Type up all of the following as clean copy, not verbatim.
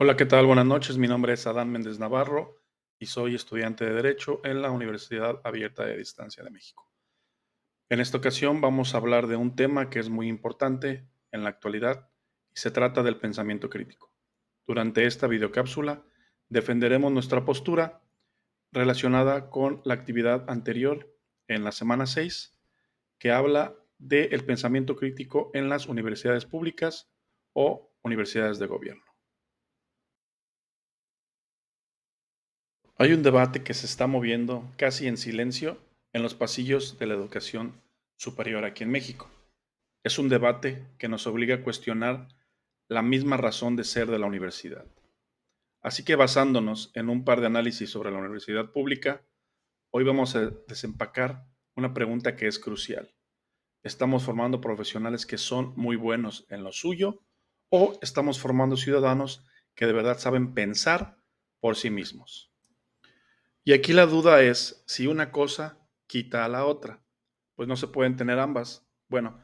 Hola, ¿qué tal? Buenas noches. Mi nombre es Adán Méndez Navarro y soy estudiante de Derecho en la Universidad Abierta de Distancia de México. En esta ocasión vamos a hablar de un tema que es muy importante en la actualidad y se trata del pensamiento crítico. Durante esta videocápsula defenderemos nuestra postura relacionada con la actividad anterior en la semana 6, que habla del pensamiento crítico en las universidades públicas o universidades de gobierno. Hay un debate que se está moviendo casi en silencio en los pasillos de la educación superior aquí en México. Es un debate que nos obliga a cuestionar la misma razón de ser de la universidad. Así que basándonos en un par de análisis sobre la universidad pública, hoy vamos a desempacar una pregunta que es crucial. ¿Estamos formando profesionales que son muy buenos en lo suyo o estamos formando ciudadanos que de verdad saben pensar por sí mismos? Y aquí la duda es si una cosa quita a la otra, pues no se pueden tener ambas. Bueno,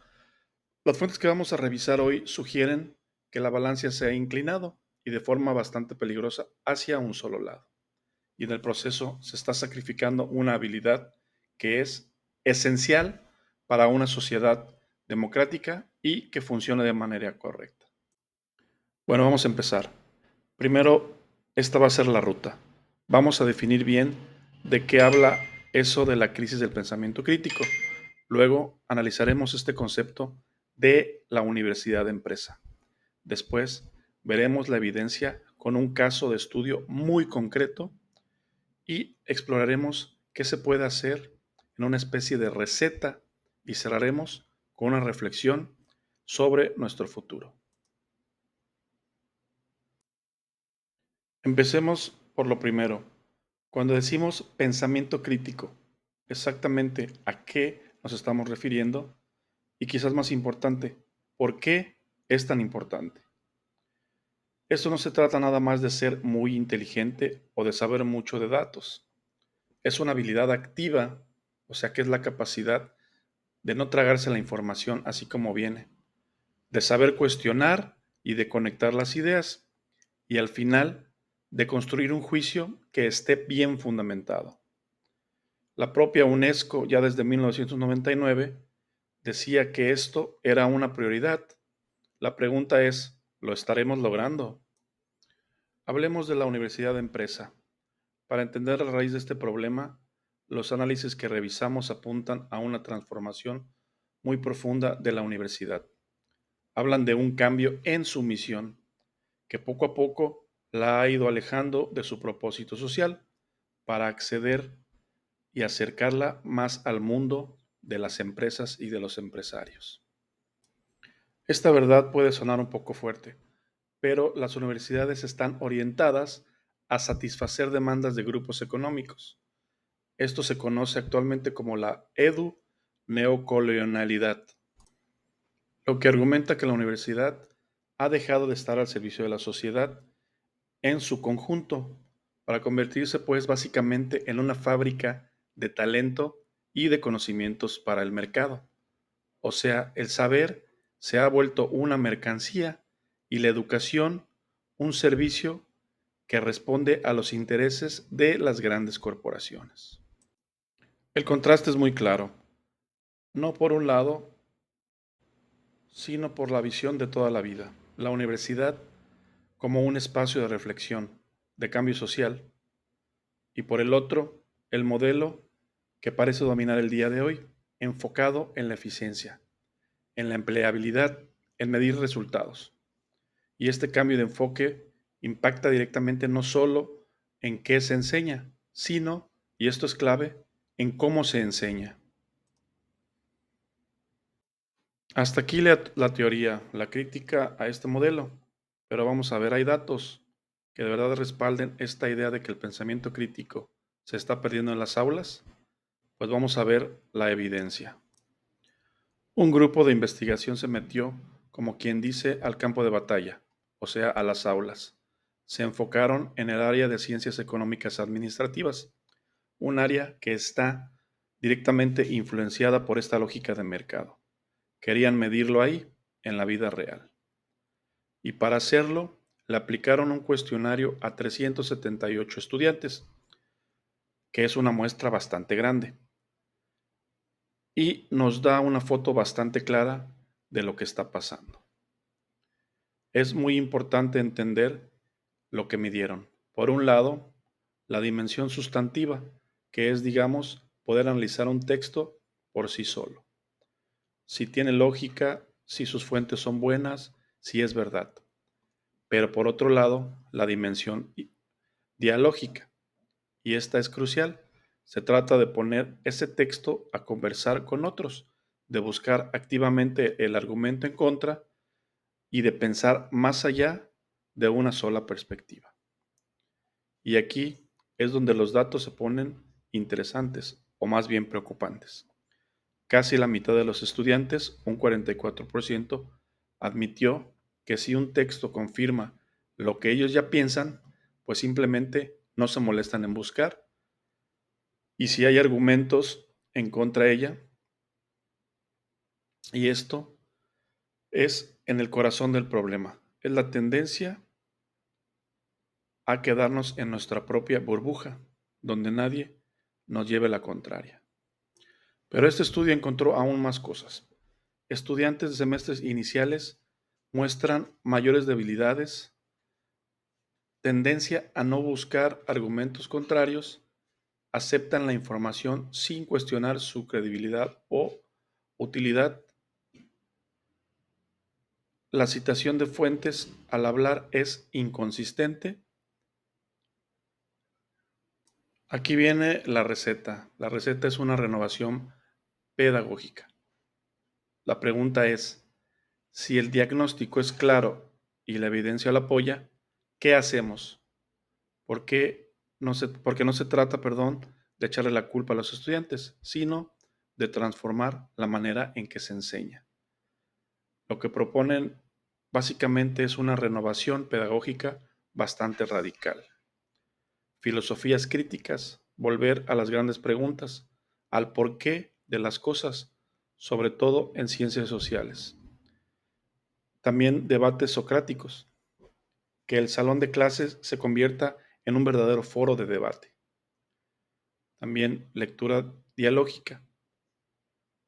las fuentes que vamos a revisar hoy sugieren que la balanza se ha inclinado y de forma bastante peligrosa hacia un solo lado. Y en el proceso se está sacrificando una habilidad que es esencial para una sociedad democrática y que funcione de manera correcta. Bueno, vamos a empezar. Primero, esta va a ser la ruta. Vamos a definir bien de qué habla eso de la crisis del pensamiento crítico. Luego analizaremos este concepto de la universidad de empresa. Después veremos la evidencia con un caso de estudio muy concreto y exploraremos qué se puede hacer en una especie de receta y cerraremos con una reflexión sobre nuestro futuro. Empecemos por lo primero. Cuando decimos pensamiento crítico, exactamente a qué nos estamos refiriendo y quizás más importante, ¿por qué es tan importante? Esto no se trata nada más de ser muy inteligente o de saber mucho de datos. Es una habilidad activa, o sea que es la capacidad de no tragarse la información así como viene, de saber cuestionar y de conectar las ideas y al final de construir un juicio que esté bien fundamentado. La propia UNESCO ya desde 1999 decía que esto era una prioridad. La pregunta es, ¿lo estaremos logrando? Hablemos de la universidad de empresa. Para entender la raíz de este problema, los análisis que revisamos apuntan a una transformación muy profunda de la universidad. Hablan de un cambio en su misión, que poco a poco la ha ido alejando de su propósito social para acceder y acercarla más al mundo de las empresas y de los empresarios. Esta verdad puede sonar un poco fuerte, pero las universidades están orientadas a satisfacer demandas de grupos económicos. Esto se conoce actualmente como la neocolonialidad, lo que argumenta que la universidad ha dejado de estar al servicio de la sociedad en su conjunto para convertirse pues básicamente en una fábrica de talento y de conocimientos para el mercado. O sea, el saber se ha vuelto una mercancía y la educación un servicio que responde a los intereses de las grandes corporaciones. El contraste es muy claro, no por un lado, sino por la visión de toda la vida. La universidad como un espacio de reflexión, de cambio social, y por el otro, el modelo que parece dominar el día de hoy, enfocado en la eficiencia, en la empleabilidad, en medir resultados. Y este cambio de enfoque impacta directamente no solo en qué se enseña, sino, y esto es clave, en cómo se enseña. Hasta aquí la teoría, la crítica a este modelo, pero vamos a ver, hay datos que de verdad respalden esta idea de que el pensamiento crítico se está perdiendo en las aulas. Pues vamos a ver la evidencia. Un grupo de investigación se metió, como quien dice, al campo de batalla, o sea, a las aulas. Se enfocaron en el área de ciencias económicas administrativas, un área que está directamente influenciada por esta lógica de mercado. Querían medirlo ahí, en la vida real. Y para hacerlo, le aplicaron un cuestionario a 378 estudiantes, que es una muestra bastante grande, y nos da una foto bastante clara de lo que está pasando. Es muy importante entender lo que midieron. Por un lado, la dimensión sustantiva, que es, digamos, poder analizar un texto por sí solo. Si tiene lógica, si sus fuentes son buenas, si es verdad. Pero por otro lado, la dimensión dialógica, y esta es crucial. Se trata de poner ese texto a conversar con otros, de buscar activamente el argumento en contra y de pensar más allá de una sola perspectiva. Y aquí es donde los datos se ponen interesantes, o más bien preocupantes. Casi la mitad de los estudiantes, un 44%, admitió que si un texto confirma lo que ellos ya piensan, pues simplemente no se molestan en buscar. Y si hay argumentos en contra de ella, y esto es en el corazón del problema, es la tendencia a quedarnos en nuestra propia burbuja, donde nadie nos lleve la contraria. Pero este estudio encontró aún más cosas. Estudiantes de semestres iniciales muestran mayores debilidades, tendencia a no buscar argumentos contrarios, aceptan la información sin cuestionar su credibilidad o utilidad. La citación de fuentes al hablar es inconsistente. Aquí viene la receta. La receta es una renovación pedagógica. La pregunta es, si el diagnóstico es claro y la evidencia lo apoya, ¿qué hacemos? Porque no se trata, de echarle la culpa a los estudiantes, sino de transformar la manera en que se enseña. Lo que proponen básicamente es una renovación pedagógica bastante radical. Filosofías críticas, volver a las grandes preguntas, al porqué de las cosas, sobre todo en ciencias sociales. También debates socráticos, que el salón de clases se convierta en un verdadero foro de debate. También lectura dialógica.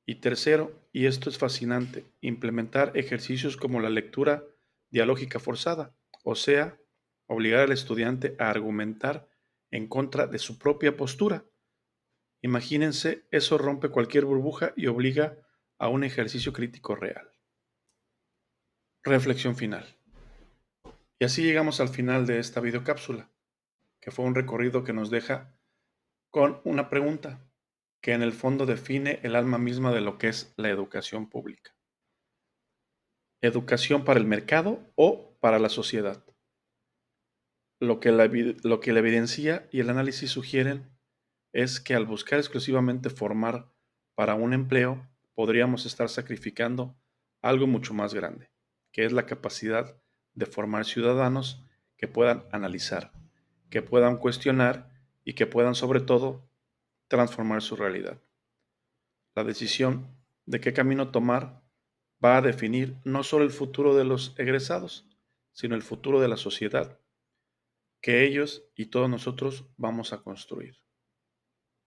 Y tercero, y esto es fascinante, implementar ejercicios como la lectura dialógica forzada, o sea, obligar al estudiante a argumentar en contra de su propia postura. Imagínense, eso rompe cualquier burbuja y obliga a un ejercicio crítico real. Reflexión final. Y así llegamos al final de esta videocápsula, que fue un recorrido que nos deja con una pregunta que en el fondo define el alma misma de lo que es la educación pública. ¿Educación para el mercado o para la sociedad? Lo que la evidencia y el análisis sugieren es que al buscar exclusivamente formar para un empleo, podríamos estar sacrificando algo mucho más grande, que es la capacidad de formar ciudadanos que puedan analizar, que puedan cuestionar y que puedan sobre todo transformar su realidad. La decisión de qué camino tomar va a definir no solo el futuro de los egresados, sino el futuro de la sociedad que ellos y todos nosotros vamos a construir.